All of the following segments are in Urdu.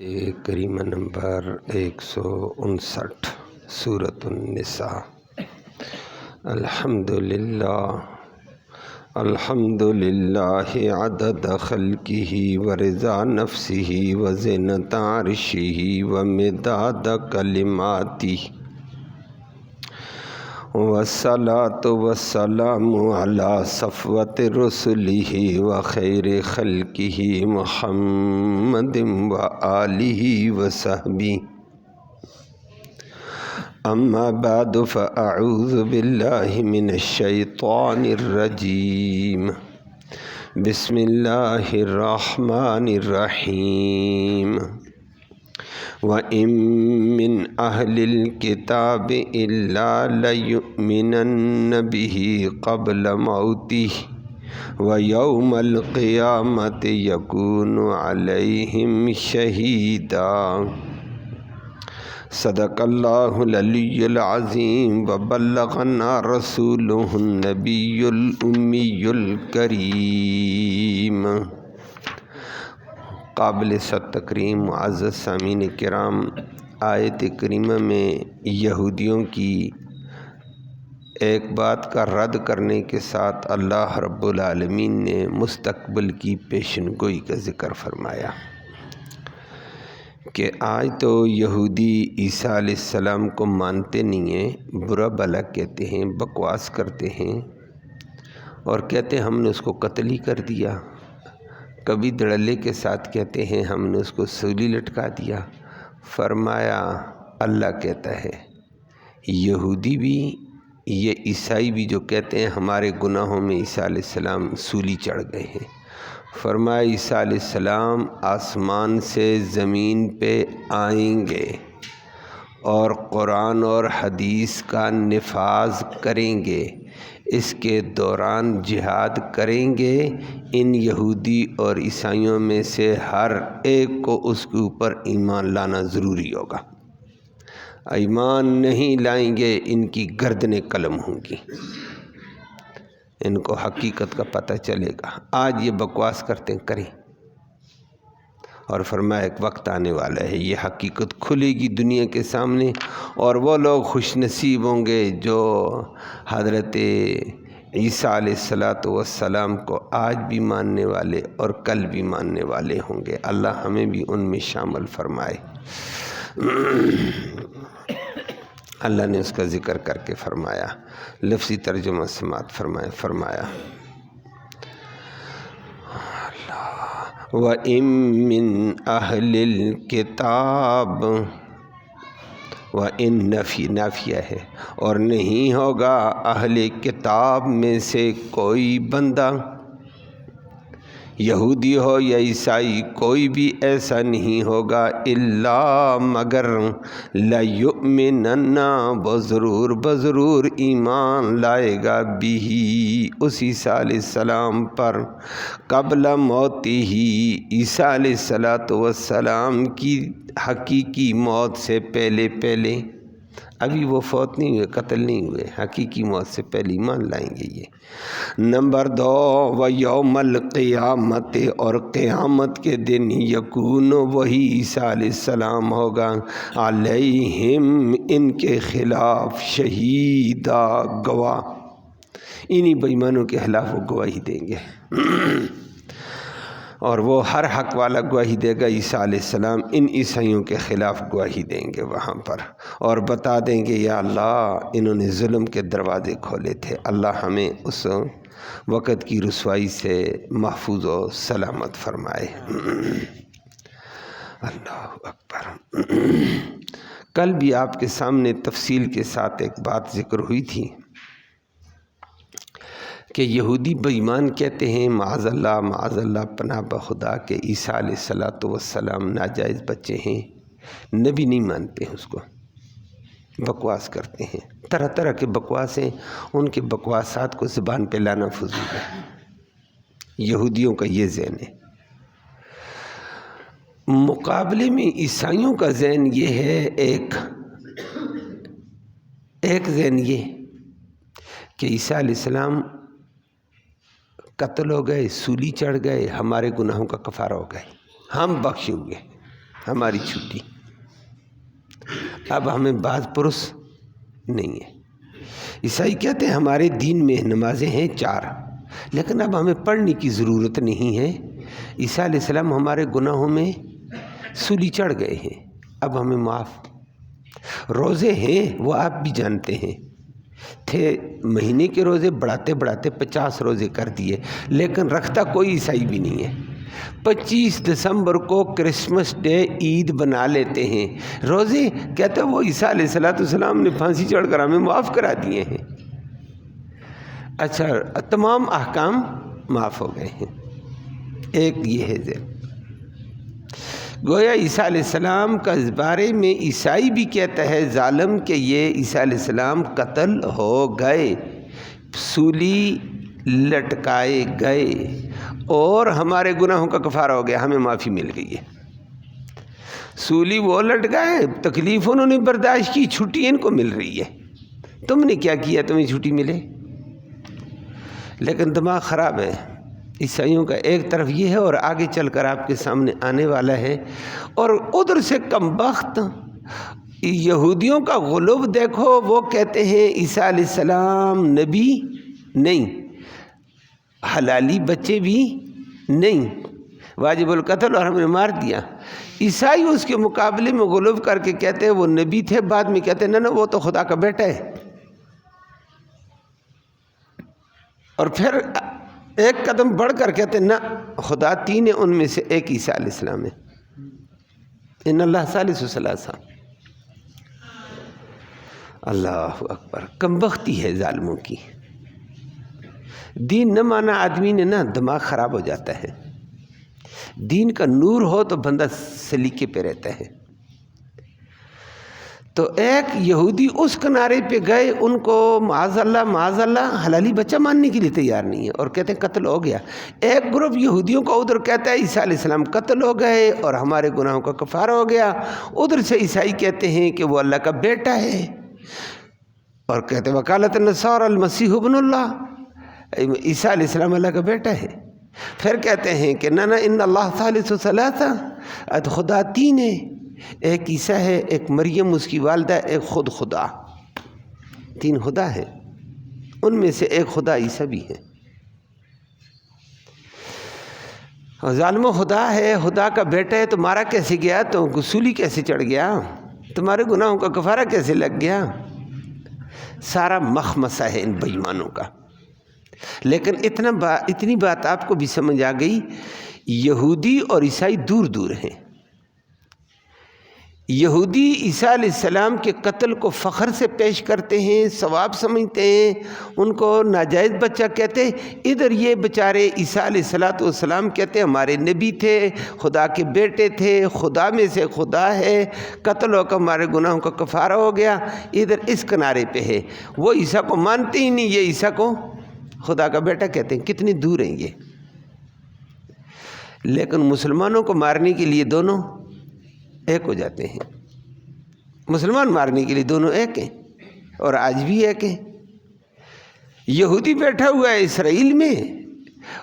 کریمہ نمبر 159 سورۃ النساء۔ الحمدللہ عدد خلقہ ورضا نفسہ وزنۃ عرشہ ومداد کلماتہ، والصلاۃ والسلام علی صفوۃ رسلہ وخیر خلقہ محمد وآلہ وصحبہ، اما بعد فاعوذ باللہ من الشیطان الرجیم، بسم اللہ الرحمن الرحیم۔ وَإِن مِّنْ أَهْلِ الْكِتَابِ إِلَّا لَيُؤْمِنَنَّ بِهِ قَبْلَ مَوْتِهِ وَيَوْمَ الْقِيَامَةِ يَكُونُ عَلَيْهِمْ شَهِيدًا۔ صدق اللہ العلی العظیم وبلغنا رسولہ النبی الأمی الکریم۔ قابل تکریم معزز سامعین کرام، آیت کریمہ میں یہودیوں کی ایک بات کا رد کرنے کے ساتھ اللہ رب العالمین نے مستقبل کی پیشن گوئی کا ذکر فرمایا کہ آج تو یہودی عیسیٰ علیہ السلام کو مانتے نہیں ہیں، برا بھلا کہتے ہیں، بکواس کرتے ہیں اور کہتے ہیں ہم نے اس کو قتل ہی کر دیا۔ کبھی دھڑلے کے ساتھ کہتے ہیں ہم نے اس کو سولی لٹکا دیا۔ فرمایا اللہ کہتا ہے یہودی بھی یہ عیسائی بھی جو کہتے ہیں ہمارے گناہوں میں عیسیٰ علیہ السلام سولی چڑھ گئے ہیں، فرمایا عیسیٰ علیہ السلام آسمان سے زمین پہ آئیں گے اور قرآن اور حدیث کا نفاذ کریں گے، اس کے دوران جہاد کریں گے۔ ان یہودی اور عیسائیوں میں سے ہر ایک کو اس کے اوپر ایمان لانا ضروری ہوگا۔ ایمان نہیں لائیں گے ان کی گردنیں قلم ہوں گی، ان کو حقیقت کا پتہ چلے گا۔ آج یہ بکواس کرتے ہیں کریں، اور فرمایا ایک وقت آنے والا ہے یہ حقیقت کھلے گی دنیا کے سامنے، اور وہ لوگ خوش نصیب ہوں گے جو حضرت عیسیٰ علیہ السلام کو آج بھی ماننے والے اور کل بھی ماننے والے ہوں گے۔ اللہ ہمیں بھی ان میں شامل فرمائے۔ اللہ نے اس کا ذکر کر کے فرمایا، لفظی ترجمہ سماعت فرمایا وَإِن مِّنْ أَهْلِ الْكِتَابِ، وَإِن نافیہ ہے، اور نہیں ہوگا اہل کتاب میں سے کوئی بندہ، یہودی ہو یا عیسائی، کوئی بھی ایسا نہیں ہوگا، الا مگر لیؤمنن، وہ ضرور بضرور ایمان لائے گا، بھی اس عیسیٰ علیہ السلام پر، قبل موتہ، عیسیٰ علیہ السلام کی حقیقی موت سے پہلے ابھی وہ فوت نہیں ہوئے، قتل نہیں ہوئے، حقیقی موت سے پہلے ایمان لائیں گے یہ۔ نمبر 2، وَيَوْمَ الْقِيَامَةِ، اور قیامت کے دن یکون، وہی عیسیٰ علیہ السلام ہوگا، علیہم، ان کے خلاف، شہیدہ، گواہ، انہی بے ایمانوں کے خلاف وہ گواہی دیں گے، اور وہ ہر حق والا گواہی دے گا۔ عیسیٰ علیہ السلام ان عیسائیوں کے خلاف گواہی دیں گے وہاں پر، اور بتا دیں گے یا اللہ انہوں نے ظلم کے دروازے کھولے تھے، اللہ ہمیں اس وقت کی رسوائی سے محفوظ و سلامت فرمائے۔ اللہ اکبر۔ کل بھی آپ کے سامنے تفصیل کے ساتھ ایک بات ذکر ہوئی تھی کہ یہودی بے ایمان کہتے ہیں معاذ اللہ پناہ بخدا کہ عیسیٰ علیہ السلام ناجائز بچے ہیں، نبی نہیں مانتے ہیں اس کو، بکواس کرتے ہیں، طرح طرح کے بکواسیں، ان کے بکواسات کو زبان پہ لانا فضول ہے۔ یہودیوں کا یہ ذہن ہے۔ مقابلے میں عیسائیوں کا ذہن یہ ہے، ایک ذہن یہ کہ عیسیٰ علیہ السلام قتل ہو گئے، سولی چڑھ گئے، ہمارے گناہوں کا کفارہ ہو گئے، ہم بخشے ہوئے۔ ہماری چھٹی. اب ہمیں بعض پرس نہیں ہے. عیسائی کہتے ہیں ہمارے دین میں نمازیں ہیں 4، لیکن اب ہمیں پڑھنے کی ضرورت نہیں ہے. عیسیٰ علیہ السلام ہمارے گناہوں میں سولی چڑھ گئے ہیں، اب ہمیں معاف. روزے ہیں وہ آپ بھی جانتے ہیں، تھے مہینے کے روزے بڑھاتے بڑھاتے 50 روزے کر دیے، لیکن رکھتا کوئی عیسائی بھی نہیں ہے. 25 دسمبر کو کرسمس ڈے عید بنا لیتے ہیں. روزے کہتے ہیں وہ عیسیٰ علیہ السلام نے پھانسی چڑھ کر ہمیں معاف کرا دیے ہیں. اچھا، تمام احکام معاف ہو گئے ہیں. ایک یہ ہے ذہن، گویا عیسیٰ علیہ السلام کا اس بارے میں عیسائی بھی کہتا ہے ظالم کہ یہ عیسیٰ علیہ السلام قتل ہو گئے، سولی لٹکائے گئے، اور ہمارے گناہوں کا کفارہ ہو گیا، ہمیں معافی مل گئی ہے. سولی وہ لٹکائے، تکلیف انہوں نے برداشت کی، چھٹی ان کو مل رہی ہے. تم نے کیا کیا تمہیں چھٹی ملے؟ لیکن دماغ خراب ہے عیسائیوں کا. ایک طرف یہ ہے اور آگے چل کر آپ کے سامنے آنے والا ہے. اور ادھر سے کمبخت یہودیوں کا غلو دیکھو، وہ کہتے ہیں عیسیٰ علیہ السلام نبی نہیں، حلالی بچے بھی نہیں، واجب القتل، اور ہم نے مار دیا. عیسائی اس کے مقابلے میں غلو کر کے کہتے ہیں وہ نبی تھے، بعد میں کہتے ہیں نہ وہ تو خدا کا بیٹا ہے. اور پھر ایک قدم بڑھ کر کہتے ہیں نہ خدا 3 ہے، ان میں سے ایک عیسیٰ علیہ السلام ہے. ان اللہ ثالث ثلاثہ. اللہ اکبر. کمبختی ہے ظالموں کی. دین نہ مانا آدمی نے نا دماغ خراب ہو جاتا ہے. دین کا نور ہو تو بندہ سلیقے پہ رہتا ہے. تو ایک یہودی اس کنارے پہ گئے، ان کو معاذ اللہ حلالی بچہ ماننے کے لیے تیار نہیں ہے اور کہتے ہیں قتل ہو گیا. ایک گروپ یہودیوں کا ادھر کہتا ہے عیسیٰ علیہ السلام قتل ہو گئے اور ہمارے گناہوں کا کفارہ ہو گیا. ادھر سے عیسائی کہتے ہیں کہ وہ اللہ کا بیٹا ہے، اور کہتے ہیں وکالت النصارى المسیح ابن اللہ، عیسیٰ علیہ السلام اللہ کا بیٹا ہے. پھر کہتے ہیں کہ نہ ان اللہ ثالث ثلاثہ، خدا 3 ہے، ایک عیسیٰ ہے، ایک مریم اس کی والدہ، ایک خود خدا. 3 خدا ہے، ان میں سے ایک خدا عیسیٰ بھی ہے. اور ظالم خدا ہے، خدا کا بیٹا ہے تو مارا کیسے گیا؟ تو سولی کیسے چڑھ گیا؟ تمہارے گناہوں کا کفارہ کیسے لگ گیا؟ سارا مخمصہ ہے ان بے ایمانوں کا. لیکن اتنی بات آپ کو بھی سمجھ آ گئی، یہودی اور عیسائی دور دور ہیں. یہودی عیسیٰ علیہ السلام کے قتل کو فخر سے پیش کرتے ہیں، ثواب سمجھتے ہیں، ان کو ناجائز بچہ کہتے ہیں. ادھر یہ بیچارے عیسیٰ علیہ السلام کہتے ہیں ہمارے نبی تھے، خدا کے بیٹے تھے، خدا میں سے خدا ہے، قتل ہو کر ہمارے گناہوں کا کفارہ ہو گیا. ادھر اس کنارے پہ ہے، وہ عیسیٰ کو مانتے ہی نہیں، یہ عیسیٰ کو خدا کا بیٹا کہتے ہیں. کتنی دور ہیں یہ. لیکن مسلمانوں کو مارنے کے لیے دونوں ایک ہو جاتے ہیں. مسلمان مارنے کے لیے دونوں ایک ہیں، اور آج بھی ایک ہیں. یہودی بیٹھا ہوا ہے اسرائیل میں،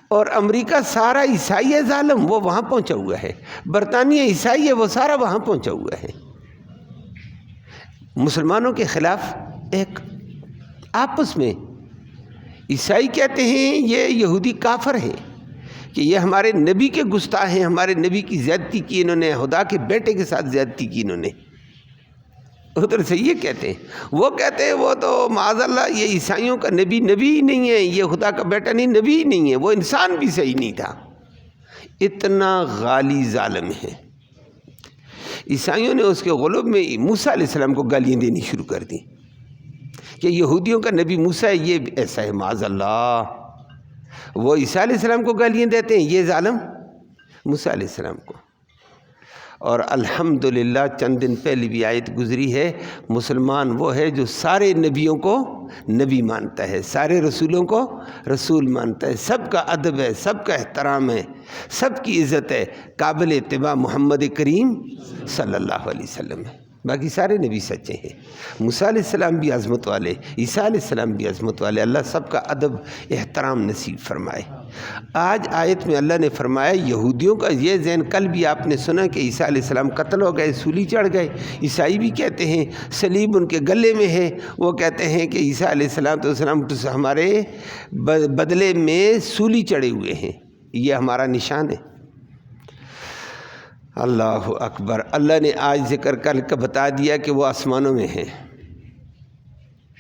اور امریکہ سارا عیسائی ہے ظالم، وہ وہاں پہنچا ہوا ہے. برطانیہ عیسائی ہے، وہ سارا وہاں پہنچا ہوا ہے. مسلمانوں کے خلاف ایک. آپس میں عیسائی کہتے ہیں یہ یہودی کافر ہیں کہ یہ ہمارے نبی کے گستاخ ہیں، ہمارے نبی کی زیادتی کی انہوں نے، خدا کے بیٹے کے ساتھ زیادتی کی انہوں نے. ادھر سے یہ کہتے ہیں، وہ کہتے ہیں وہ تو معاذ اللہ یہ عیسائیوں کا نبی ہی نہیں ہے، یہ خدا کا بیٹا نہیں، نبی ہی نہیں ہے، وہ انسان بھی صحیح نہیں تھا. اتنا غالی ظالم ہے. عیسائیوں نے اس کے غلب میں موسیٰ علیہ السلام کو گالیاں دینی شروع کر دی کہ یہودیوں کا نبی موسیٰ ہے، یہ ایسا ہے. معاذ اللہ. وہ عیسیٰ علیہ السلام کو گالیاں دیتے ہیں، یہ ظالم موسیٰ علیہ السلام کو. اور الحمدللہ چند دن پہلے بھی آیت گزری ہے، مسلمان وہ ہے جو سارے نبیوں کو نبی مانتا ہے، سارے رسولوں کو رسول مانتا ہے، سب کا ادب ہے، سب کا احترام ہے، سب کی عزت ہے. قابل اتباع محمد کریم صلی اللہ علیہ وسلم ہے. باقی سارے نبی سچے ہیں. موسیٰ علیہ السلام بھی عظمت والے، عیسیٰ علیہ السلام بھی عظمت والے. اللہ سب کا ادب احترام نصیب فرمائے. آج آیت میں اللہ نے فرمایا یہودیوں کا یہ ذہن، کل بھی آپ نے سنا کہ عیسیٰ علیہ السلام قتل ہو گئے، سولی چڑھ گئے۔ عیسائی بھی کہتے ہیں صلیب ان کے گلے میں ہے، وہ کہتے ہیں کہ عیسیٰ علیہ السلام ہمارے بدلے میں سولی چڑھے ہوئے ہیں، یہ ہمارا نشان ہے۔ اللہ اکبر۔ اللہ نے آج ذکر کل کا بتا دیا کہ وہ آسمانوں میں ہیں،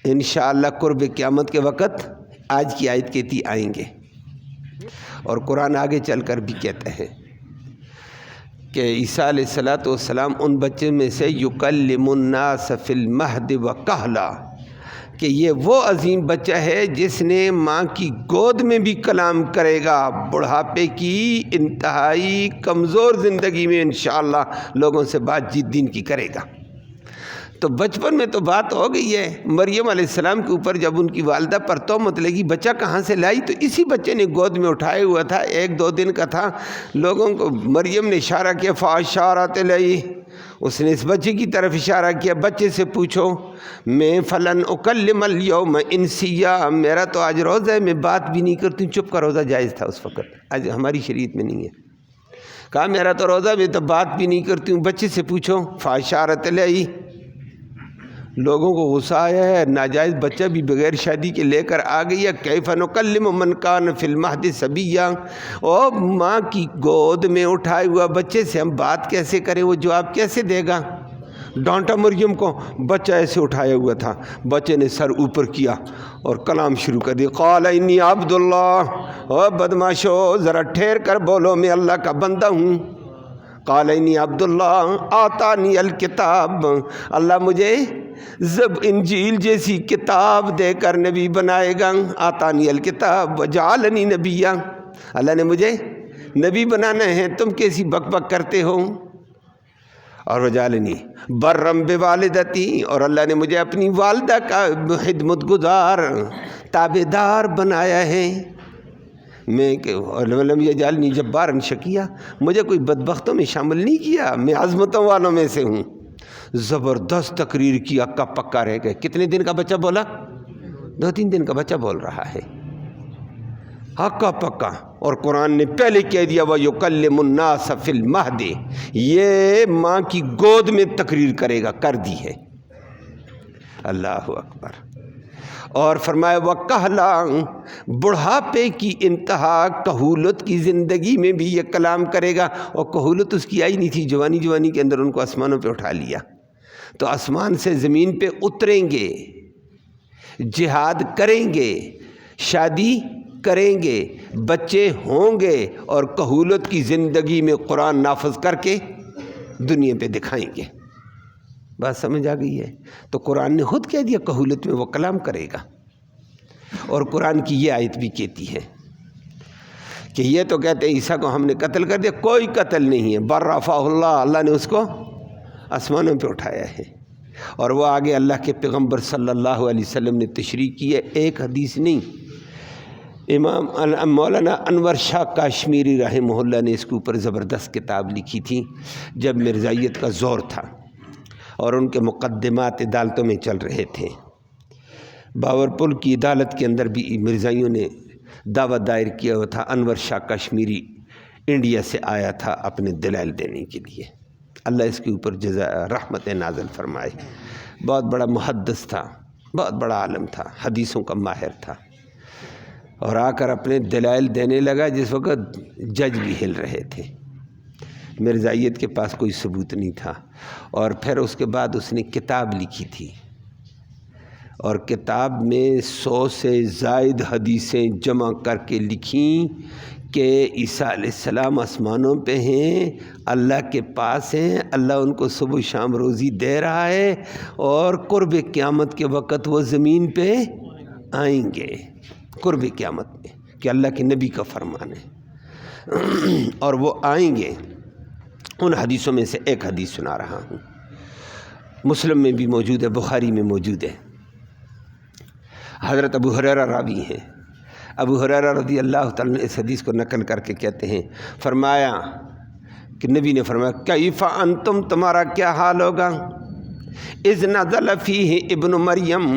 انشاءاللہ قرب قیامت کے وقت آج کی آیت کہتی آئیں گے۔ اور قرآن آگے چل کر بھی کہتا ہے کہ عیسیٰ علیہ السلام ان بچوں میں سے یکلم الناس فی المہد وکہلا، کہ یہ وہ عظیم بچہ ہے جس نے ماں کی گود میں بھی کلام کرے گا، بڑھاپے کی انتہائی کمزور زندگی میں انشاءاللہ لوگوں سے بات چیت دین کی کرے گا۔ تو بچپن میں تو بات ہو گئی ہے۔ مریم علیہ السلام کے اوپر جب ان کی والدہ پر تہمت لگی بچہ کہاں سے لائی، تو اسی بچے نے گود میں اٹھائے ہوا تھا، 1-2 دن کا تھا۔ لوگوں کو مریم نے اشارہ کیا، فاشارت الیہ، اس نے اس بچے کی طرف اشارہ کیا، بچے سے پوچھو میں فلن اکلم اليوم انسیا، میرا تو آج روزہ ہے، میں بات بھی نہیں کرتی ہوں۔ چپ کا روزہ جائز تھا اس وقت، آج ہماری شریعت میں نہیں ہے۔ کہا میرا تو روزہ، میں تو بات بھی نہیں کرتی ہوں، بچے سے پوچھو۔ فاشارت الیہ، لوگوں کو غصہ آیا ہے، ناجائز بچہ بھی بغیر شادی کے لے کر آ گئی ہے۔ کیف نکلم من کان فی المہد صبیا، اور ماں کی گود میں اٹھائے ہوا بچے سے ہم بات کیسے کریں، وہ جواب کیسے دے گا؟ ڈانٹا مریم کو، بچہ ایسے اٹھایا ہوا تھا، بچے نے سر اوپر کیا اور کلام شروع کر دیا، قال انی عبد اللہ، او بدماشو ذرا ٹھہر کر بولو، میں اللہ کا بندہ ہوں۔ قال انی عبد اللہ آتانی الکتاب، اللہ مجھے انجیل جیسی کتاب دے کر نبی بنائے گا۔ آتانی الکتاب وجعلنی نبیا، اللہ نے مجھے نبی بنانا ہے، تم کیسی بک بک کرتے ہو؟ اور وجعلنی برم بوالدتی، اور اللہ نے مجھے اپنی والدہ کا خدمت گزار تابعدار بنایا ہے۔ میں کہ ولم یجعلنی جبارا شقیا، مجھے کوئی بدبختوں میں شامل نہیں کیا، میں عظمتوں والوں میں سے ہوں۔ زبردست تقریر کی، اکا پکا رہ گئے۔ کتنے دن کا بچہ بولا؟ 2-3 دن کا بچہ بول رہا ہے، اکا پکا۔ اور قرآن نے پہلے کہہ دیا وَيُكَلِّمُ النَّاسَ فِي الْمَهْدِ، یہ ماں کی گود میں تقریر کرے گا، کر دی ہے۔ اللہ اکبر۔ اور فرمایا وَكَهْلًا، بڑھاپے کی انتہا، کہولت کی زندگی میں بھی یہ کلام کرے گا۔ اور کہولت اس کی آئی نہیں تھی، جوانی کے اندر ان کو آسمانوں پہ اٹھا لیا۔ تو آسمان سے زمین پہ اتریں گے، جہاد کریں گے، شادی کریں گے، بچے ہوں گے، اور کہولت کی زندگی میں قرآن نافذ کر کے دنیا پہ دکھائیں گے۔ بات سمجھ آ گئی ہے؟ تو قرآن نے خود کہہ دیا کہولت میں وہ کلام کرے گا۔ اور قرآن کی یہ آیت بھی کہتی ہے کہ یہ تو کہتے ہیں عیسیٰ کو ہم نے قتل کر دیا، کوئی قتل نہیں ہے، بر رفعہ اللہ، اللہ نے اس کو آسمانوں پہ اٹھایا ہے۔ اور وہ آگے اللہ کے پیغمبر صلی اللہ علیہ وسلم نے تشریح کی ہے، ایک حدیث نہیں۔ امام مولانا انور شاہ کاشمیری رحمہ اللہ نے اس کے اوپر زبردست کتاب لکھی تھی جب مرزائیت کا زور تھا اور ان کے مقدمات عدالتوں میں چل رہے تھے۔ باورپول کی عدالت کے اندر بھی مرزائیوں نے دعویٰ دائر کیا ہوا تھا، انور شاہ کشمیری انڈیا سے آیا تھا اپنے دلائل دینے کے لیے، اللہ اس کے اوپر رحمت نازل فرمائے۔ بہت بڑا محدث تھا، بہت بڑا عالم تھا، حدیثوں کا ماہر تھا، اور آ کر اپنے دلائل دینے لگا جس وقت جج بھی ہل رہے تھے۔ مرزائیت کے پاس کوئی ثبوت نہیں تھا، اور پھر اس کے بعد اس نے کتاب لکھی تھی، اور کتاب میں 100 سے زائد حدیثیں جمع کر کے لکھیں کہ عیسیٰ علیہ السلام آسمانوں پہ ہیں، اللہ کے پاس ہیں، اللہ ان کو صبح و شام روزی دے رہا ہے، اور قرب قیامت کے وقت وہ زمین پہ آئیں گے، قرب قیامت میں، کہ اللہ کے نبی کا فرمان ہے، اور وہ آئیں گے۔ ان حدیثوں میں سے ایک حدیث سنا رہا ہوں، مسلم میں بھی موجود ہے، بخاری میں موجود ہے۔ حضرت ابو ہریرہ راوی ہیں، ابو ہریرہ رضی اللہ تعالیٰ نے اس حدیث کو نقل کر کے کہتے ہیں، فرمایا کہ نبی نے فرمایا کیف انتم، تمہارا کیا حال ہوگا، اذ نزل فیہ ابن مریم،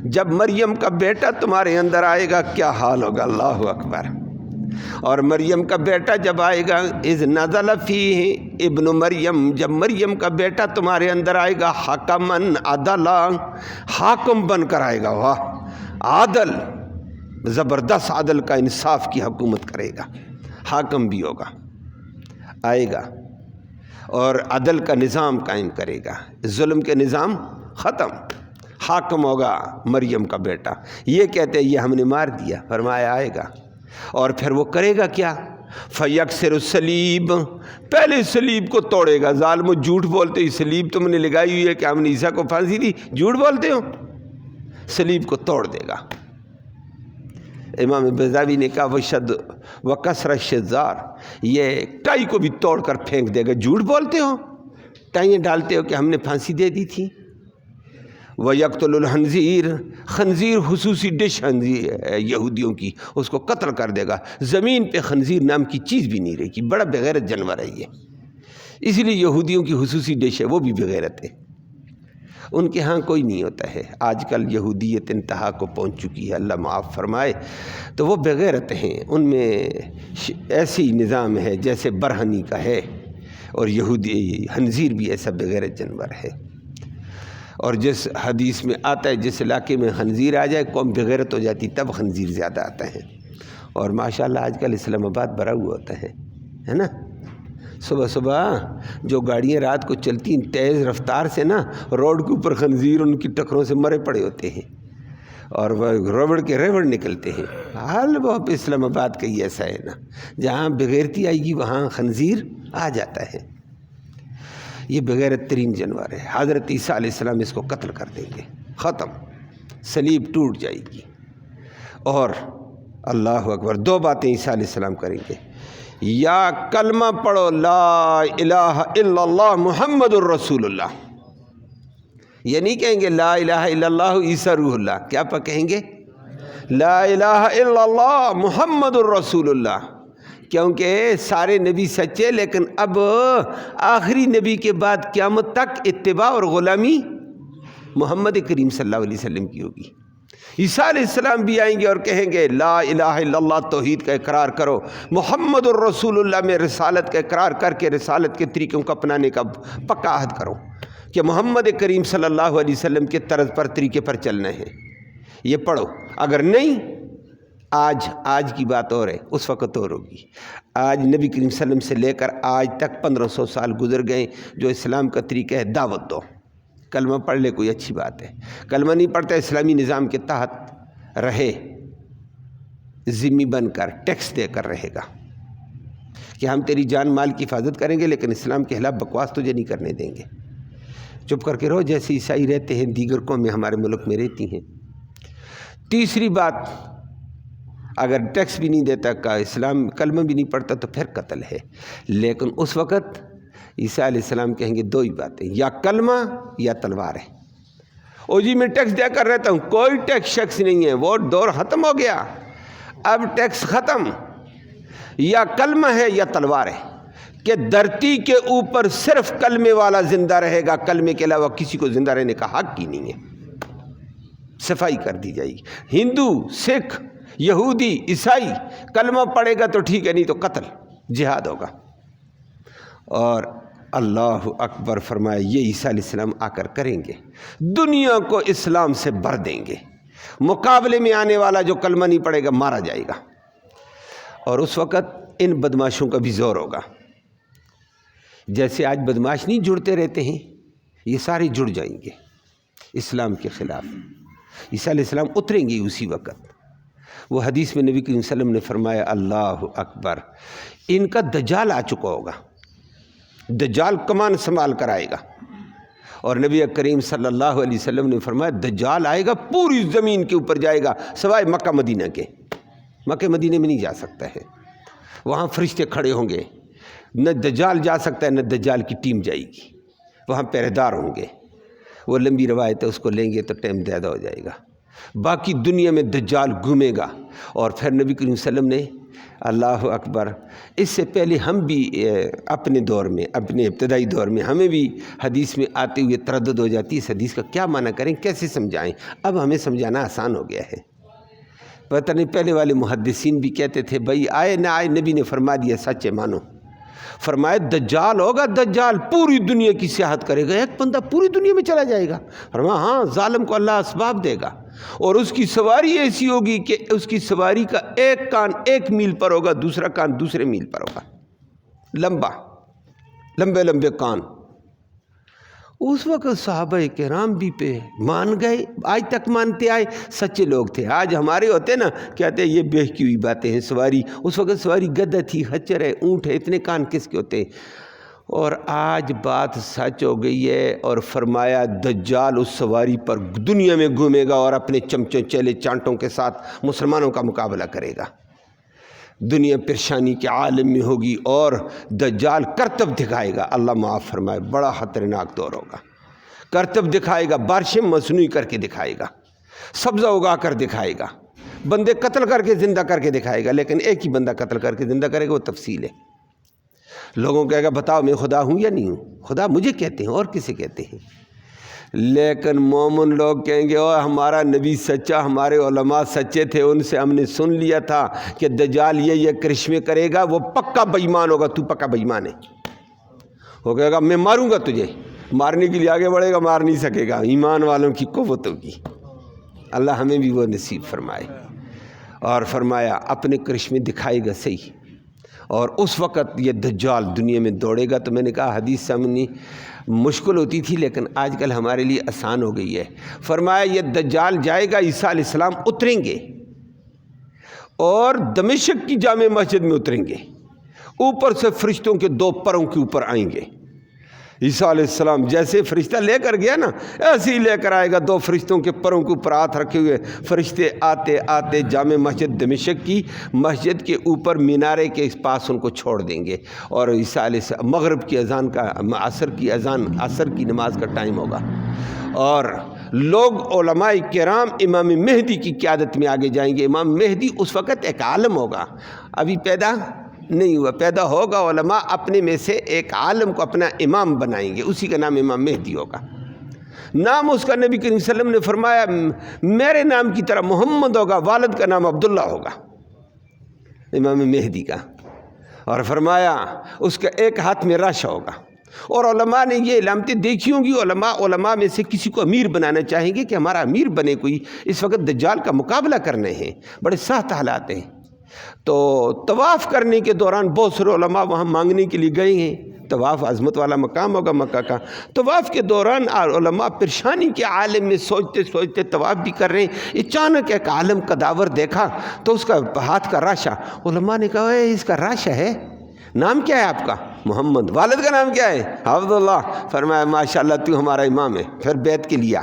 جب مریم کا بیٹا تمہارے اندر آئے گا کیا حال ہوگا۔ اللہ اکبر۔ اور مریم کا بیٹا جب آئے گا، اذ نزل فیہ ابن مریم، جب مریم کا بیٹا تمہارے اندر آئے گا، حکمن عدلا، حاکم بن کر آئے گا، واہ، عادل، زبردست عدل کا، انصاف کی حکومت کرے گا، حاکم بھی ہوگا، آئے گا اور عدل کا نظام قائم کرے گا، ظلم کے نظام ختم، حاکم ہوگا مریم کا بیٹا۔ یہ کہتے ہیں یہ ہم نے مار دیا، فرمایا آئے گا اور پھر وہ کرے گا کیا؟ فَيَكْسِرُ الصَّلِيبَ، پہلے صلیب کو توڑے گا۔ ظالم جھوٹ بولتے، صلیب تم نے لگائی ہوئی ہے کہ ہم نے عیسیٰ کو پھانسی دی، جھوٹ بولتے ہو، صلیب کو توڑ دے گا۔ امام بیضاوی نے کہا وشد وکسر الشزار، یہ ٹائی کو بھی توڑ کر پھینک دے گا، جھوٹ بولتے ہو، ٹائیں ڈالتے ہو کہ ہم نے پھانسی دے دی تھی۔ وَيَقْتُلُ الْخَنْزِيرَ، خنزیر خصوصی ڈش ہے یہودیوں کی، اس کو قتل کر دے گا، زمین پہ خنزیر نام کی چیز بھی نہیں رہے گی، بڑا بغیرت جانور ہے یہ، اس لیے یہودیوں کی خصوصی ڈش ہے، وہ بھی بغیرت ہے، ان کے ہاں کوئی نہیں ہوتا ہے۔ آج کل یہودیت انتہا کو پہنچ چکی ہے، اللہ معاف فرمائے، تو وہ بغیرت ہیں، ان میں ایسی نظام ہے جیسے برہنی کا ہے، اور یہودی خنزیر بھی ایسا بغیرت جانور ہے۔ اور جس حدیث میں آتا ہے جس علاقے میں خنزیر آ جائے قوم بغیرت ہو جاتی، تب خنزیر زیادہ آتا ہے۔ اور ماشاءاللہ آج کل اسلام آباد بھرا ہوا ہوتا ہے نا، صبح صبح جو گاڑیاں رات کو چلتی ہیں تیز رفتار سے نا، روڈ کے اوپر خنزیر ان کی ٹکروں سے مرے پڑے ہوتے ہیں اور وہ روڑ کے ریوڑ نکلتے ہیں۔ حال وہ اسلام آباد کا ہی ایسا ہے نا، جہاں بغیرتی آئے گی وہاں خنزیر آ جاتا ہے۔ یہ بغیرت ترین جانور ہے۔ حضرت عیسیٰ علیہ السلام اس کو قتل کر دیں گے، ختم، صلیب ٹوٹ جائے گی۔ اور اللہ اکبر، دو باتیں عیسیٰ علیہ السلام کریں گے، یا کلمہ پڑھو لا الہ الا اللہ محمد الرسول اللہ، یہ نہیں کہیں گے لا الہ الا اللہ عیسیٰ روح اللہ، کیا کہیں گے؟ لا الہ الا اللہ محمد الرسول اللہ، کیونکہ سارے نبی سچے، لیکن اب آخری نبی کے بعد قیامت تک اتباع اور غلامی محمد کریم صلی اللہ علیہ وسلم کی ہوگی۔ عیسیٰ علیہ السلام بھی آئیں گے اور کہیں گے لا الہ الا اللہ، توحید کا اقرار کرو، محمد الرسول اللہ میں رسالت کا اقرار کر کے رسالت کے طریقوں کو اپنانے کا پکا عہد کرو کہ محمد کریم صلی اللہ علیہ وسلم کے طرز پر طریقے پر چلنا ہے، یہ پڑھو۔ اگر نہیں، آج کی بات اور ہے، اس وقت اور ہوگی۔ آج نبی کریم صلی اللہ علیہ وسلم سے لے کر آج تک 1500 سال گزر گئے، جو اسلام کا طریقہ ہے دعوت دو، کلمہ پڑھ لے کوئی اچھی بات ہے، کلمہ نہیں پڑھتا اسلامی نظام کے تحت رہے، ذمہ بن کر ٹیکس دے کر رہے گا کہ ہم تیری جان مال کی حفاظت کریں گے لیکن اسلام کے خلاف بکواس تجھے نہیں کرنے دیں گے، چپ کر کے رہو جیسے عیسائی رہتے ہیں، دیگر قومیں ہمارے ملک میں رہتی ہیں۔ تیسری بات، اگر ٹیکس بھی نہیں دیتا کا اسلام کلمہ بھی نہیں پڑھتا تو پھر قتل ہے، لیکن اس وقت عیسیٰ علیہ السلام کہیں گے دو ہی باتیں، یا کلمہ یا تلوار ہے۔ او جی میں ٹیکس دیا کر رہتا ہوں، کوئی ٹیکس شخص نہیں ہے، وہ دور ختم ہو گیا، اب ٹیکس ختم، یا کلمہ ہے یا تلوار ہے، کہ دھرتی کے اوپر صرف کلمے والا زندہ رہے گا، کلمے کے علاوہ کسی کو زندہ رہنے کا حق ہی نہیں ہے، صفائی کر دی جائے گی۔ ہندو، سکھ، یہودی، عیسائی کلمہ پڑھے گا تو ٹھیک ہے، نہیں تو قتل، جہاد ہوگا۔ اور اللہ اکبر فرمائے یہ عیسیٰ علیہ السلام آ کر کریں گے، دنیا کو اسلام سے بھر دیں گے، مقابلے میں آنے والا جو کلمہ نہیں پڑھے گا مارا جائے گا، اور اس وقت ان بدماشوں کا بھی زور ہوگا۔ جیسے آج بدماش نہیں جڑتے رہتے ہیں، یہ سارے جڑ جائیں گے اسلام کے خلاف۔ عیسیٰ علیہ السلام اتریں گے اسی وقت۔ وہ حدیث میں نبی کریم صلی اللہ علیہ وسلم نے فرمایا اللہ اکبر، ان کا دجال آ چکا ہوگا، دجال کمان سنبھال کر آئے گا، اور نبی کریم صلی اللہ علیہ وسلم نے فرمایا دجال آئے گا پوری زمین کے اوپر جائے گا سوائے مکہ مدینہ کے، مکہ مدینہ میں نہیں جا سکتا ہے، وہاں فرشتے کھڑے ہوں گے، نہ دجال جا سکتا ہے نہ دجال کی ٹیم جائے گی، وہاں پہرے دار ہوں گے، وہ لمبی روایت ہے، اس کو لیں گے تو ٹائم زیادہ ہو جائے گا۔ باقی دنیا میں دجال گھومے گا، اور پھر نبی کریم صلی اللہ علیہ وسلم نے اللہ اکبر، اس سے پہلے ہم بھی اپنے دور میں، اپنے ابتدائی دور میں ہمیں بھی حدیث میں آتے ہوئے تردد ہو جاتی ہے، اس حدیث کا کیا معنی کریں، کیسے سمجھائیں، اب ہمیں سمجھانا آسان ہو گیا ہے۔ پتہ نہیں پہلے والے محدثین بھی کہتے تھے بھائی آئے نہ آئے نبی نے فرما دیا سچ ہے مانو. فرمایا دجال ہوگا, دجال پوری دنیا کی سیاحت کرے گا, ایک بندہ پوری دنیا میں چلا جائے گا. فرمایا ہاں, ظالم کو اللہ اسباب دے گا اور اس کی سواری ایسی ہوگی کہ اس کی سواری کا ایک کان 1 میل پر ہوگا, دوسرا کان دوسرے میل پر ہوگا, لمبے لمبے کان. اس وقت صحابہ کرام بھی پہ مان گئے, آج تک مانتے آئے, سچے لوگ تھے. آج ہمارے ہوتے نا کہتے ہیں یہ بہکی ہوئی باتیں ہیں. سواری اس وقت سواری گدھا تھی, خچر ہے, اونٹ ہے, اتنے کان کس کے ہوتے ہیں. اور آج بات سچ ہو گئی ہے. اور فرمایا دجال اس سواری پر دنیا میں گھومے گا اور اپنے چمچوں چیلے چانٹوں کے ساتھ مسلمانوں کا مقابلہ کرے گا. دنیا پریشانی کے عالم میں ہوگی اور دجال کرتب دکھائے گا. اللہ معاف فرمائے, بڑا خطرناک دور ہوگا. کرتب دکھائے گا, بارشیں مصنوعی کر کے دکھائے گا, سبزہ اگا کر دکھائے گا, بندے قتل کر کے زندہ کر کے دکھائے گا. لیکن ایک ہی بندہ قتل کر کے زندہ کرے گا, وہ تفصیل ہے. لوگوں کہے گا بتاؤ میں خدا ہوں یا نہیں ہوں؟ خدا مجھے کہتے ہیں اور کسے کہتے ہیں. لیکن مومن لوگ کہیں گے او ہمارا نبی سچا, ہمارے علماء سچے تھے, ان سے ہم نے سن لیا تھا کہ دجال یہ کرشمے کرے گا, وہ پکا بے ایمان ہوگا. تو پکا بے ایمان ہے. وہ کہے گا میں ماروں گا تجھے, مارنے کے لیے آگے بڑھے گا, مار نہیں سکے گا. ایمان والوں کی قوت ہوگی. اللہ ہمیں بھی وہ نصیب فرمائے. اور فرمایا اپنے کرشمے دکھائے گا صحیح. اور اس وقت یہ دجال دنیا میں دوڑے گا. تو میں نے کہا حدیث سامنے مشکل ہوتی تھی لیکن آج کل ہمارے لیے آسان ہو گئی ہے. فرمایا یہ دجال جائے گا, عیسیٰ علیہ السلام اتریں گے اور دمشق کی جامع مسجد میں اتریں گے. اوپر سے فرشتوں کے 2 پروں کے اوپر آئیں گے. عیسیٰ علیہ السلام جیسے فرشتہ لے کر گیا نا, ایسے ہی لے کر آئے گا. 2 فرشتوں کے پروں کے اوپر ہاتھ رکھے ہوئے فرشتے آتے آتے جامع مسجد دمشق کی مسجد کے اوپر مینارے کے اس پاس ان کو چھوڑ دیں گے. اور عیسیٰ علیہ السلام مغرب کی اذان کا, عصر کی نماز کا ٹائم ہوگا. اور لوگ علماء کرام امام مہدی کی قیادت میں آگے جائیں گے. امام مہدی اس وقت ایک عالم ہوگا, ابھی پیدا نہیں ہوا, پیدا ہوگا. علماء اپنے میں سے ایک عالم کو اپنا امام بنائیں گے, اسی کا نام امام مہدی ہوگا. نام اس کا نبی کریم صلی اللہ علیہ وسلم نے فرمایا میرے نام کی طرح محمد ہوگا, والد کا نام عبداللہ ہوگا امام مہدی کا. اور فرمایا اس کا ایک ہاتھ میں راشا ہوگا. اور علماء نے یہ علامتیں دیکھی ہوں گی. علماء میں سے کسی کو امیر بنانا چاہیں گے کہ ہمارا امیر بنے کوئی, اس وقت دجال کا مقابلہ کرنے ہیں, بڑے سخت حالات ہیں. تو طواف کرنے کے دوران بہت سارے علماء وہاں مانگنے کے لیے گئے ہیں. طواف عظمت والا مقام ہوگا مکہ کا. طواف کے دوران علماء پریشانی کے عالم میں سوچتے سوچتے طواف بھی کر رہے ہیں. اچانک ایک عالم قداور دیکھا تو اس کا ہاتھ کا راشا. علماء نے کہا اے اس کا راشا ہے, نام کیا ہے آپ کا؟ محمد. والد کا نام کیا ہے؟ عبداللہ. فرمایا ماشاءاللہ تو ہمارا امام ہے. پھر بیعت کے لیا,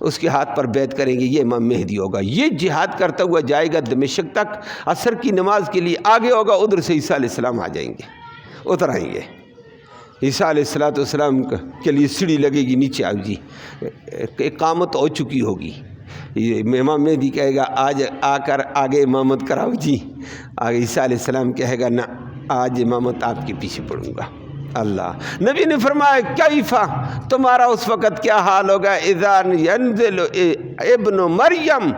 اس کے ہاتھ پر بیعت کریں گے, یہ امام مہدی ہوگا. یہ جہاد کرتا ہوا جائے گا دمشق تک, عصر کی نماز کے لیے آگے ہوگا. ادھر سے عیسیٰ علیہ السلام آ جائیں گے, اتر آئیں گے. عیسیٰ علیہ السلام کے لیے سیڑھی لگے گی, نیچے آؤ جی, اقامت ہو چکی ہوگی. یہ امام مہدی کہے گا آج آ کر آگے امامت کراؤ جی. آگے عیسیٰ علیہ السلام کہے گا نہ, آج امامت آپ کے پیچھے پڑوں گا. اللہ نبی نے فرمایا کیفا, تمہارا اس وقت کیا حال ہوگا؟ اذا ينزل ابن مریم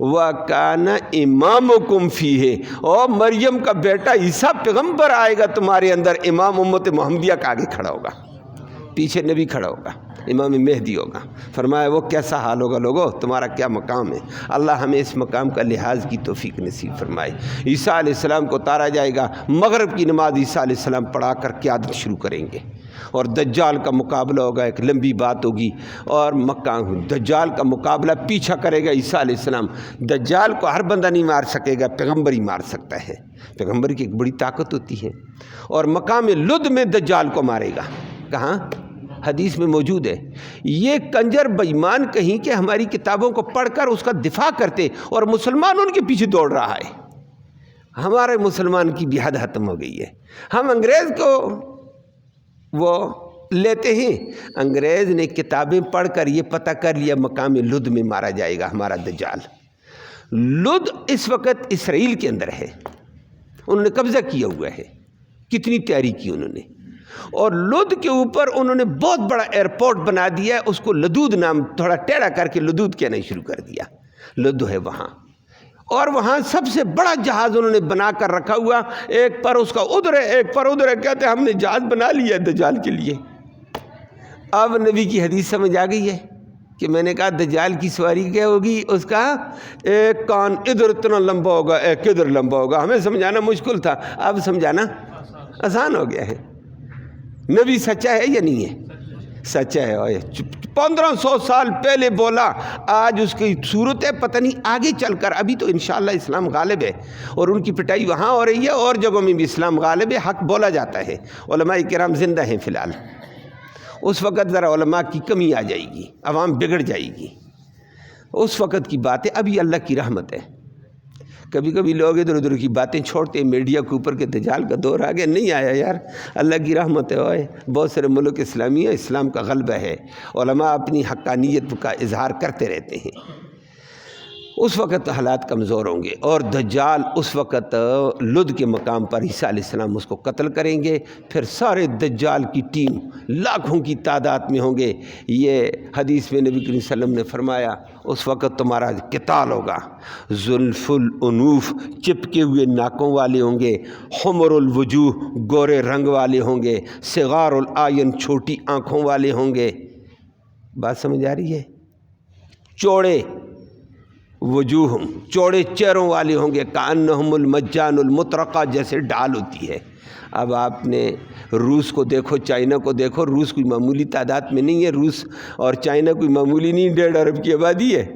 وکان امامکم فیہ, اور مریم کا بیٹا عیسیٰ پیغمبر آئے گا تمہارے اندر, امام امت محمدیہ کا آگے کھڑا ہوگا, پیچھے نبی کھڑا ہوگا, امام مہدی ہوگا. فرمایا وہ کیسا حال ہوگا لوگو, تمہارا کیا مقام ہے. اللہ ہمیں اس مقام کا لحاظ کی توفیق نصیب فرمائے. عیسیٰ علیہ السلام کو اتارا جائے گا, مغرب کی نماز عیسیٰ علیہ السلام پڑھا کر قیادت شروع کریں گے. اور دجال کا مقابلہ ہوگا, ایک لمبی بات ہوگی. اور دجال کا مقابلہ پیچھا کرے گا عیسیٰ علیہ السلام. دجال کو ہر بندہ نہیں مار سکے گا, پیغمبر ہی مار سکتا ہے. پیغمبر کی ایک بڑی طاقت ہوتی ہے. اور مقام لد میں دجال کو مارے گا. کہاں؟ حدیث میں موجود ہے. یہ کنجر بے ایمان کہیں کہ ہماری کتابوں کو پڑھ کر اس کا دفاع کرتے اور مسلمان ان کے پیچھے دوڑ رہا ہے. ہمارے مسلمان کی بھی حد ختم ہو گئی ہے. ہم انگریز کو وہ لیتے ہیں, انگریز نے کتابیں پڑھ کر یہ پتہ کر لیا مقام لد میں مارا جائے گا ہمارا دجال. لد اس وقت اسرائیل کے اندر ہے, انہوں نے قبضہ کیا ہوا ہے. کتنی تیاری کی انہوں نے. اور لد کے اوپر انہوں نے بہت بڑا ایئرپورٹ بنا دیا ہے, اس کو لدود نام تھوڑا ٹیڑھا کر کے لدود کہنا شروع کر دیا. لد ہے وہاں. اور وہاں سب سے بڑا جہاز انہوں نے بنا کر رکھا ہوا، ایک پر اس کا ادھر ہے ایک پر ادھر ہے، کہتے ہیں ہم نے جہاز بنا لیا دجال کے لیے۔ اب نبی کی حدیث سمجھ آ گئی ہے کہ میں نے کہا دجال کی سواری کیا ہوگی، اس کا ایک کان ادھر اتنا لمبا ہوگا ایک ادھر لمبا ہوگا۔ ہمیں سمجھانا مشکل تھا، اب سمجھانا آسان ہو گیا ہے۔ نبی سچا ہے یا نہیں ہے؟ سچا ہے۔ 1500 سال پہلے بولا، آج اس کی صورت ہے پتہ نہیں آگے چل کر، ابھی تو انشاءاللہ اسلام غالب ہے اور ان کی پٹائی وہاں ہو رہی ہے اور جگہوں میں بھی اسلام غالب ہے، حق بولا جاتا ہے۔ علماء کرام زندہ ہیں فی الحال۔ اس وقت ذرا علماء کی کمی آ جائے گی، عوام بگڑ جائے گی، اس وقت کی بات ہے۔ ابھی اللہ کی رحمت ہے۔ کبھی کبھی لوگ ادھر ادھر کی باتیں چھوڑتے ہیں میڈیا کے اوپر کہ دجال کا دور آ گیا، نہیں آیا یار، اللہ کی رحمت ہے۔ بہت سارے ملک اسلامی ہیں، اسلام کا غلبہ ہے، علماء اپنی حقانیت کا اظہار کرتے رہتے ہیں۔ اس وقت حالات کمزور ہوں گے اور دجال اس وقت لد کے مقام پر عیسیٰ علیہ السلام اس کو قتل کریں گے، پھر سارے دجال کی ٹیم لاکھوں کی تعداد میں ہوں گے۔ یہ حدیث میں نبی کریم صلی اللہ علیہ وسلم نے فرمایا اس وقت تمہارا قتال ہوگا، زلف الانوف چپکے ہوئے ناکوں والے ہوں گے، حمر الوجوہ گورے رنگ والے ہوں گے، صغار العین چھوٹی آنکھوں والے ہوں گے۔ بات سمجھ آ رہی ہے؟ چوڑے وجوہ چوڑے چہروں والے ہوں گے، کأنہم المجان المطرقہ جیسے ڈال ہوتی ہے۔ اب آپ نے روس کو دیکھو، چائنا کو دیکھو، روس کوئی معمولی تعداد میں نہیں ہے، روس اور چائنا کوئی معمولی نہیں، 1.5 ارب کی آبادی ہے،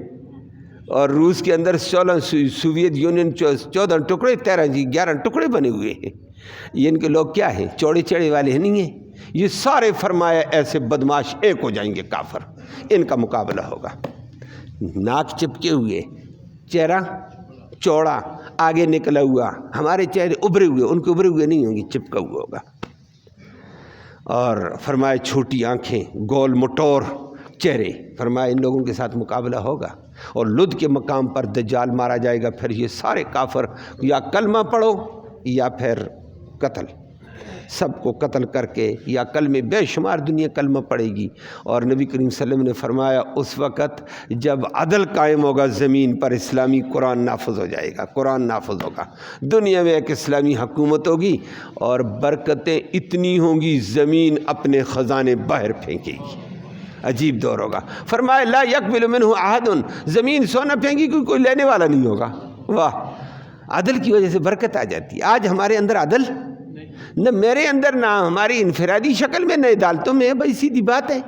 اور روس کے اندر 16 سوویت یونین 14 ٹکڑے 11 ٹکڑے بنے ہوئے ہیں۔ یہ ان کے لوگ کیا ہیں؟ چوڑے چڑے والے ہیں نہیں ہیں، یہ سارے فرمایا ایسے بدماش ایک ہو جائیں گے کافر، ان کا مقابلہ ہوگا۔ ناک چپکے ہوئے، چہرہ چوڑا آگے نکلا ہوا، ہمارے چہرے ابھرے ہوئے، ان کے ابھرے ہوئے نہیں ہوں گے، چپکا ہوا ہوگا۔ اور فرمائے چھوٹی آنکھیں، گول مٹور چہرے، فرمائے ان لوگوں کے ساتھ مقابلہ ہوگا اور لد کے مقام پر دجال مارا جائے گا۔ پھر یہ سارے کافر یا کلمہ پڑھو یا پھر قتل، سب کو قتل کر کے، یا کلمے بے شمار دنیا کلمہ پڑے گی۔ اور نبی کریم صلی اللہ علیہ وسلم نے فرمایا اس وقت جب عدل قائم ہوگا زمین پر، اسلامی قرآن نافذ ہو جائے گا، قرآن نافذ ہوگا، دنیا میں ایک اسلامی حکومت ہوگی اور برکتیں اتنی ہوں گی زمین اپنے خزانے باہر پھینکے گی۔ عجیب دور ہوگا۔ فرمایا لا یقبل منہ احد، زمین سونا پھینکے گی، کوئی لینے والا نہیں ہوگا۔ واہ، عدل کی وجہ سے برکت آ جاتی ہے۔ آج ہمارے اندر عدل نہ میرے اندر، نہ ہماری انفرادی شکل میں، نہ عدالتوں میں، بھائی سیدھی بات ہے۔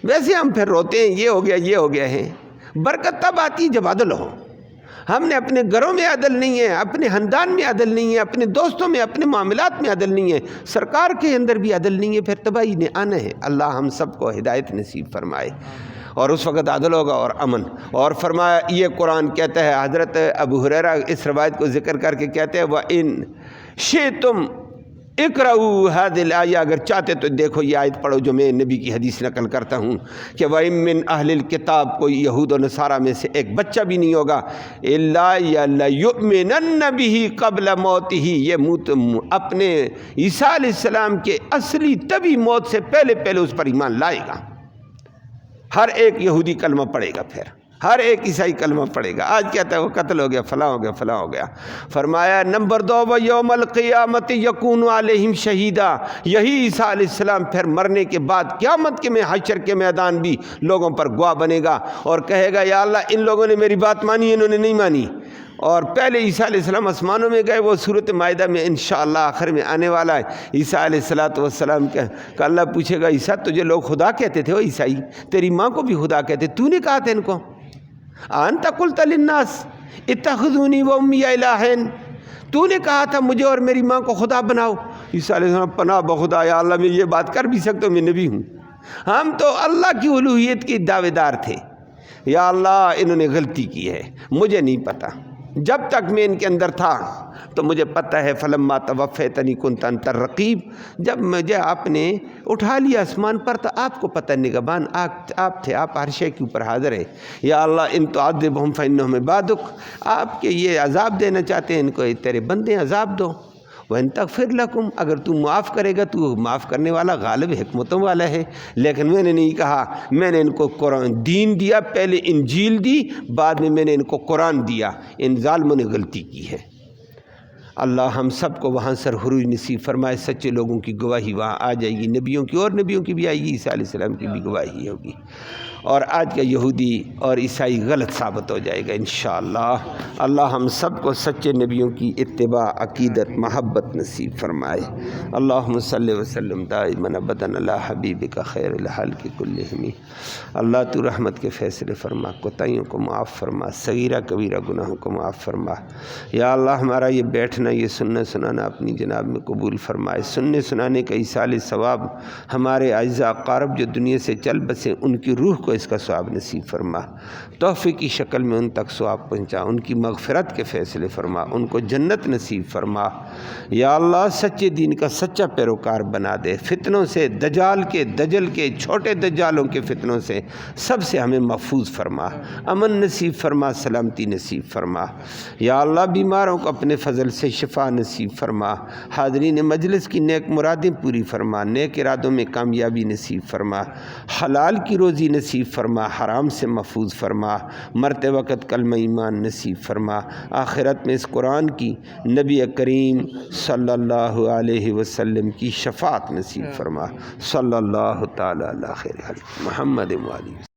ویسے ہم پھر روتے ہیں یہ ہو گیا یہ ہو گیا ہے۔ برکت تب آتی ہے جب عدل ہو۔ ہم نے اپنے گھروں میں عدل نہیں ہے، اپنے خاندان میں عدل نہیں ہے، اپنے دوستوں میں، اپنے معاملات میں عدل نہیں ہے، سرکار کے اندر بھی عدل نہیں ہے، پھر تباہی نے آنا ہے۔ اللہ ہم سب کو ہدایت نصیب فرمائے۔ اور اس وقت عدل ہوگا اور امن۔ اور فرمایا یہ قرآن کہتا ہے، حضرت ابو ہریرہ اس روایت کو ذکر کر کے کہتے ہیں وَإِن شِئْتُمْ اقرؤوا هذه الآیہ، اگر چاہتے تو دیکھو یہ آیت پڑھو جو میں نبی کی حدیث نقل کرتا ہوں کہ وَإِن مِّنْ أَهْلِ الْكِتَابِ، کوئی یہود و نصارہ میں سے ایک بچہ بھی نہیں ہوگا، إِلَّا لَيُؤْمِنَنَّ بِهِ قَبْلَ مَوْتِهِ، یہ اپنے عیسیٰ علیہ السلام کے اصلی طبی موت سے پہلے اس پر ایمان لائے گا۔ ہر ایک یہودی کلمہ پڑھے گا، پھر ہر ایک عیسائی کلمہ پڑھے گا۔ آج کہتا ہے وہ قتل ہو گیا، فلاں ہو گیا، فلاں ہو گیا۔ فرمایا نمبر 2 وَيَوْمَ الْقِيَامَةِ يَكُونُ عَلَيْهِمْ شَهِيدًا، یہی عیسیٰ علیہ السلام پھر مرنے کے بعد قیامت کے میں حشر کے میدان بھی لوگوں پر گواہ بنے گا اور کہے گا یا اللہ ان لوگوں نے میری بات مانی، انہوں نے نہیں مانی۔ اور پہلے عیسیٰ علیہ السلام آسمانوں میں گئے، وہ سورۃ مائدہ میں انشاءاللہ آخر میں آنے والا ہے۔ عیسیٰ علیہ السلام کا اللہ پوچھے گا عیسیٰ تجھے لوگ خدا کہتے تھے، وہ عیسائی تیری ماں کو بھی خدا کہتے، تو نے کہا تھا ان کو انت قلت للناس اتخذونی و امی الہین، تو نے کہا تھا مجھے اور میری ماں کو خدا بناؤ۔ عیسیٰ علیہ السلام پناہ بخدا، یا اللہ میں یہ بات کر بھی سکتا ہوں، میں نبی ہوں، ہم تو اللہ کی الوہیت کے دعوے دار تھے، یا اللہ انہوں نے غلطی کی ہے، مجھے نہیں پتا، جب تک میں ان کے اندر تھا تو مجھے پتہ ہے فلما توفیتنی کنت انت الرقیب، جب مجھے آپ نے اٹھا لیا آسمان پر تو آپ کو پتہ نگہبان آپ تھے، آپ ہر شے کے اوپر حاضر ہیں۔ یا اللہ ان تعذبہم فانہم عبادک، آپ کے یہ عذاب دینا چاہتے ہیں، ان کو تیرے بندے عذاب دو۔ وَإِن تَغْفِرْ لَكُمْ، اگر تو معاف کرے گا تو معاف کرنے والا غالب حکمتوں والا ہے۔ لیکن میں نے نہیں کہا، میں نے ان کو قرآن دین دیا، پہلے انجیل دی، بعد میں نے ان کو قرآن دیا۔ ان ظالموں نے غلطی کی ہے۔ اللہ ہم سب کو وہاں سرخروج نصیب فرمائے، سچے لوگوں کی گواہی وہاں آ جائے گی، نبیوں کی، اور نبیوں کی بھی آئے گی، عیسیٰ علیہ السلام کی بھی گواہی ہوگی، اور آج کا یہودی اور عیسائی غلط ثابت ہو جائے گا انشاءاللہ۔ اللہ ہم سب کو سچے نبیوں کی اتباع، عقیدت، محبت نصیب فرمائے۔ اللہم صلی وسلم دائما ابدا علی حبیبک خیر الخلق کلہم۔ اللہ تو رحمت کے فیصلے فرما، کوتاہیوں کو معاف فرما، صغیرہ کبیرہ گناہوں کو معاف فرما۔ یا اللہ ہمارا یہ بیٹھنا، یہ سننا سنانا اپنی جناب میں قبول فرمائے۔ سننے سنانے کا ایصال ثواب ہمارے اعزاء اقارب جو دنیا سے چل بسے ان کی روح کو اس کا ثواب نصیب فرما، تحفے کی شکل میں ان تک ثواب پہنچا، ان کی مغفرت کے فیصلے فرما، ان کو جنت نصیب فرما۔ یا اللہ سچے دین کا سچا پیروکار بنا دے، فتنوں سے، دجال کے، دجل کے، چھوٹے دجالوں کے فتنوں سے سب سے ہمیں محفوظ فرما، امن نصیب فرما، سلامتی نصیب فرما۔ یا اللہ بیماروں کو اپنے فضل سے شفا نصیب فرما، حاضرین مجلس کی نیک مرادیں پوری فرما، نیک ارادوں میں کامیابی نصیب فرما، حلال کی روزی نصیب فرما، حرام سے محفوظ فرما، مرتے وقت کلمہ ایمان نصیب فرما، آخرت میں اس قرآن کی نبی کریم صلی اللہ علیہ وسلم کی شفاعت نصیب فرما۔ صلی اللہ تعالی علی خیر خلق محمد و آلہ۔